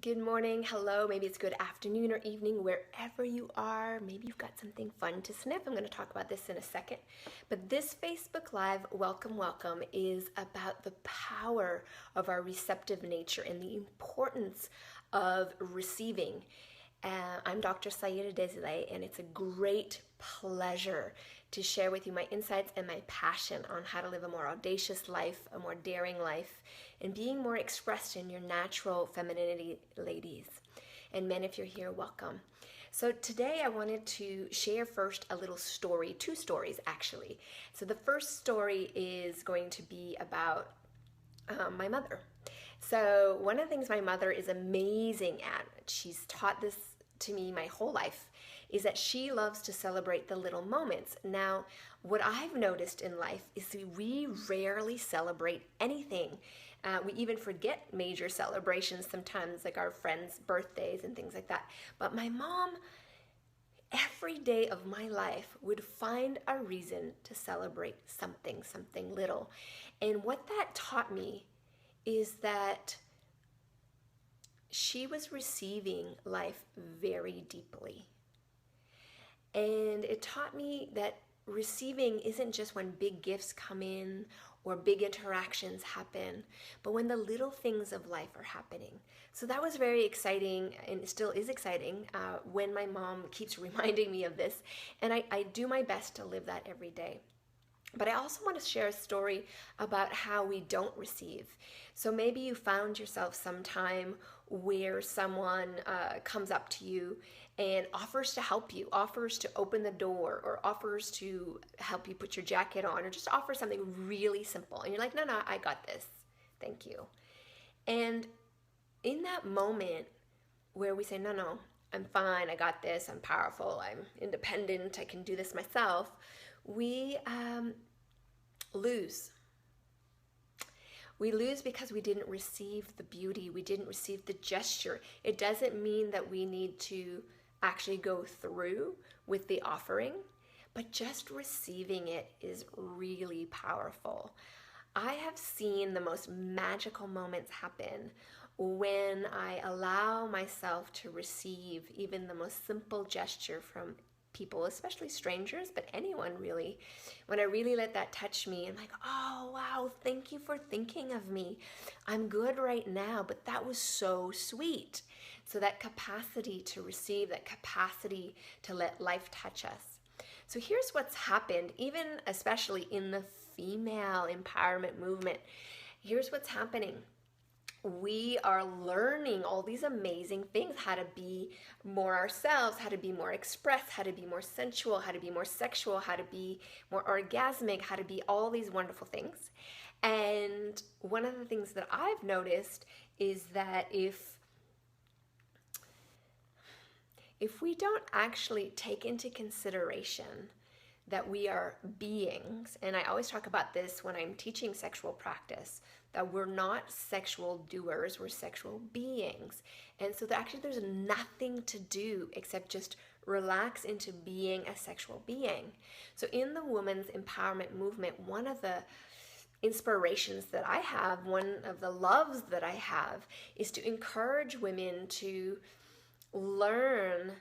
Good morning, hello, maybe it's good afternoon or evening, wherever you are. Maybe you've got something fun to sniff. I'm going to talk about this in a second. But this Facebook Live, welcome, is about the power of our receptive nature and the importance of receiving. I'm Dr. Saida Desilets, and it's a great pleasure to share with you my insights and my passion on how to live a more audacious life, a more daring life, and being more expressed in your natural femininity, ladies. And men, if you're here, welcome. So today I wanted to share first a little story, two stories actually. So the first story is going to be about my mother. So one of the things my mother is amazing at, she's taught this to me my whole life, is that she loves to celebrate the little moments. Now, what I've noticed in life is we rarely celebrate anything. We even forget major celebrations sometimes, like our friends' birthdays and things like that. But my mom, every day of my life, would find a reason to celebrate something little. And what that taught me is that she was receiving life very deeply. And it taught me that receiving isn't just when big gifts come in or big interactions happen, but when the little things of life are happening. So that was very exciting, and it still is exciting when my mom keeps reminding me of this. And I do my best to live that every day. But I also want to share a story about how we don't receive. So maybe you found yourself sometime where someone comes up to you and offers to help you, offers to open the door, or offers to help you put your jacket on, or just offers something really simple. And you're like, no, I got this. Thank you. And in that moment where we say, no, I'm fine, I got this, I'm powerful, I'm independent, I can do this myself, we lose. We lose because we didn't receive the beauty, we didn't receive the gesture. It doesn't mean that we need to actually go through with the offering, but just receiving it is really powerful. I have seen the most magical moments happen when I allow myself to receive even the most simple gesture from people, especially strangers, but anyone really. When I really let that touch me, I'm like, oh wow, thank you for thinking of me. I'm good right now, but that was so sweet. So that capacity to receive, that capacity to let life touch us. So here's what's happened, even especially in the female empowerment movement. Here's what's happening. We are learning all these amazing things, how to be more ourselves, how to be more expressed, how to be more sensual, how to be more sexual, how to be more orgasmic, how to be all these wonderful things. And one of the things that I've noticed is that if we don't actually take into consideration that we are beings, and I always talk about this when I'm teaching sexual practice, that we're not sexual doers, we're sexual beings. And so that actually there's nothing to do except just relax into being a sexual being. So in the women's empowerment movement, one of the inspirations that I have, one of the loves that I have, is to encourage women to learn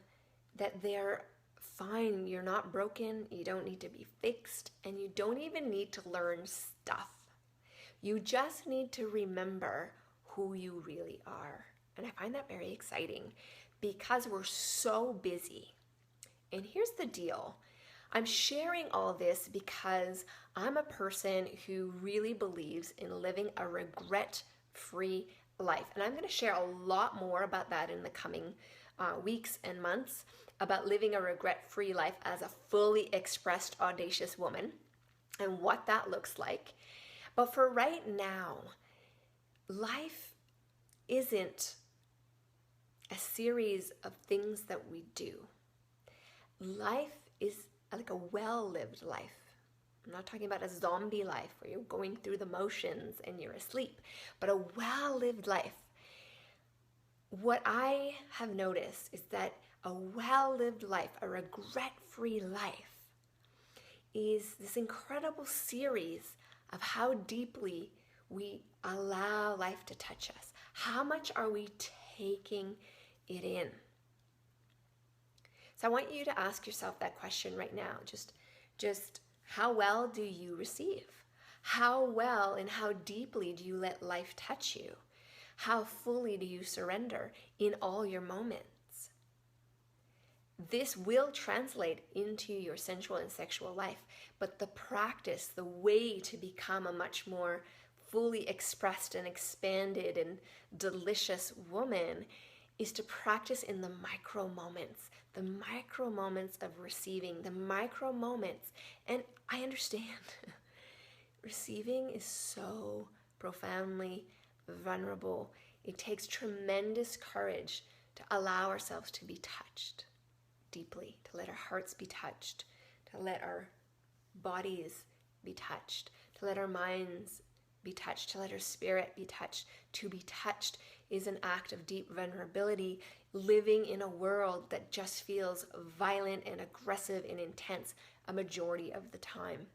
that they're fine, you're not broken, you don't need to be fixed, and you don't even need to learn stuff. You just need to remember who you really are. And I find that very exciting because we're so busy. And here's the deal. I'm sharing all this because I'm a person who really believes in living a regret-free life. And I'm going to share a lot more about that in the coming weeks and months, about living a regret-free life as a fully expressed, audacious woman and what that looks like. But for right now, life isn't a series of things that we do. Life is like a well-lived life. I'm not talking about a zombie life where you're going through the motions and you're asleep, but a well-lived life. What I have noticed is that a well-lived life, a regret-free life, is this incredible series of how deeply we allow life to touch us. How much are we taking it in. So I want you to ask yourself that question right now. Just how well do you receive? How well and how deeply do you let life touch you? How fully do you surrender in all your moments? This will translate into your sensual and sexual life, but the practice, the way to become a much more fully expressed and expanded and delicious woman is to practice in the micro moments of receiving, the micro moments. And I understand receiving is so profoundly vulnerable. It takes tremendous courage to allow ourselves to be touched deeply, to let our hearts be touched, to let our bodies be touched, to let our minds be touched, to let our spirit be touched. To be touched is an act of deep vulnerability, living in a world that just feels violent and aggressive and intense a majority of the time.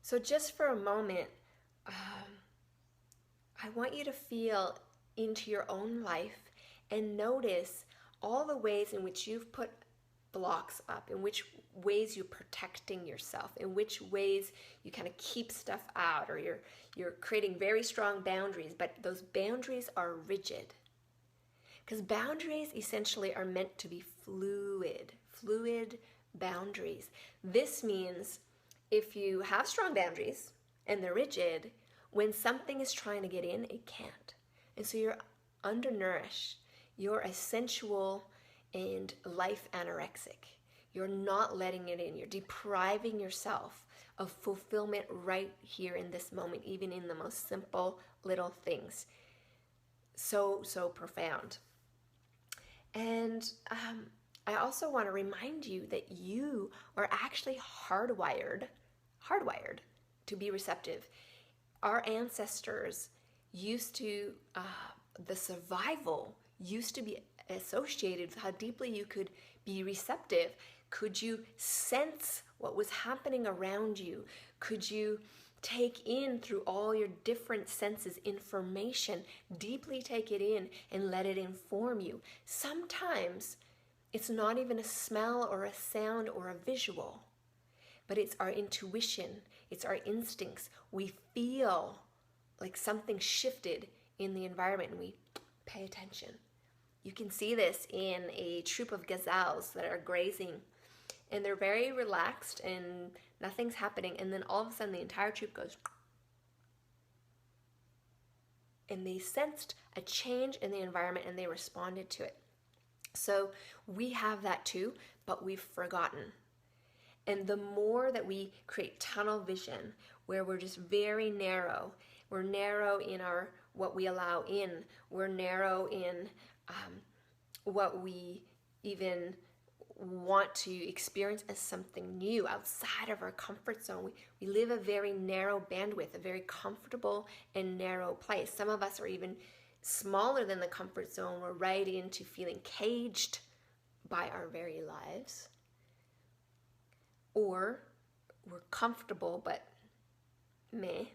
So just for a moment, I want you to feel into your own life and notice all the ways in which you've put blocks up, in which ways you're protecting yourself, in which ways you kind of keep stuff out, or you're creating very strong boundaries, but those boundaries are rigid. Because boundaries essentially are meant to be fluid boundaries. This means if you have strong boundaries and they're rigid, when something is trying to get in, it can't. And so you're undernourished. You're a sensual and life anorexic. You're not letting it in. You're depriving yourself of fulfillment right here in this moment, even in the most simple little things. So profound. And I also want to remind you that you are actually hardwired to be receptive. Our ancestors used to, the survival used to be associated with how deeply you could be receptive. Could you sense what was happening around you? Could you take in through all your different senses information, deeply take it in and let it inform you? Sometimes it's not even a smell or a sound or a visual, but it's our intuition, it's our instincts. We feel like something shifted in the environment and we pay attention. You can see this in a troop of gazelles that are grazing, and they're very relaxed and nothing's happening, and then all of a sudden the entire troop goes, and they sensed a change in the environment and they responded to it. So we have that too, but we've forgotten. And the more that we create tunnel vision, where we're just very narrow, we're narrow in our what we allow in, we're narrow in what we even want to experience as something new outside of our comfort zone. We live a very narrow bandwidth, a very comfortable and narrow place. Some of us are even smaller than the comfort zone. We're right into feeling caged by our very lives. Or we're comfortable but meh.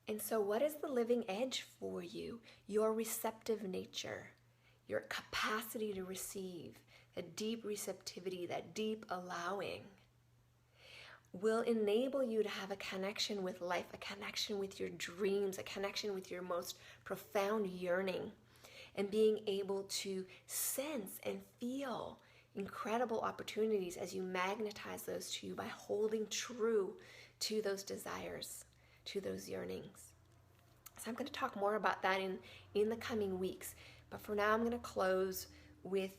And so what is the living edge for you? Your receptive nature, your capacity to receive, that deep receptivity, that deep allowing will enable you to have a connection with life, a connection with your dreams, a connection with your most profound yearning, and being able to sense and feel incredible opportunities as you magnetize those to you by holding true to those desires, to those yearnings. So I'm going to talk more about that in the coming weeks. But for now, I'm going to close with,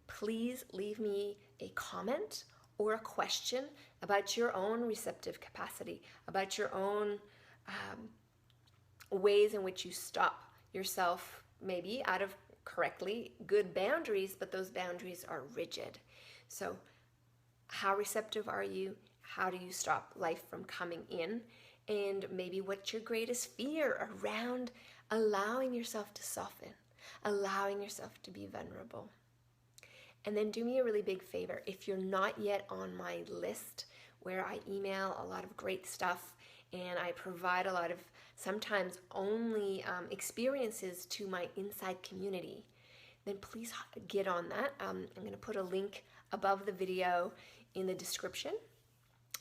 please leave me a comment or a question about your own receptive capacity, about your own ways in which you stop yourself maybe out of correctly good boundaries, but those boundaries are rigid. So how receptive are you? How do you stop life from coming in? And maybe what's your greatest fear around allowing yourself to soften, allowing yourself to be vulnerable? And then do me a really big favor. If you're not yet on my list where I email a lot of great stuff and I provide a lot of sometimes only experiences to my inside community, then please get on that. I'm going to put a link above the video in the description.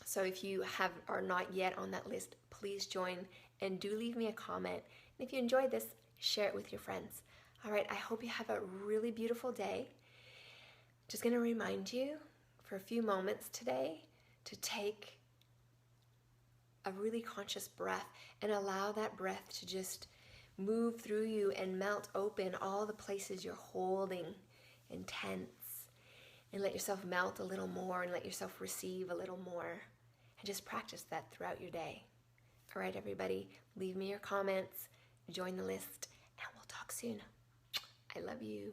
So if you are not yet on that list, please join and do leave me a comment. And if you enjoyed this, share it with your friends. All right, I hope you have a really beautiful day. Just going to remind you for a few moments today to take a really conscious breath and allow that breath to just move through you and melt open all the places you're holding and tense. And let yourself melt a little more and let yourself receive a little more. And just practice that throughout your day. All right, everybody, leave me your comments, join the list, and we'll talk soon. I love you.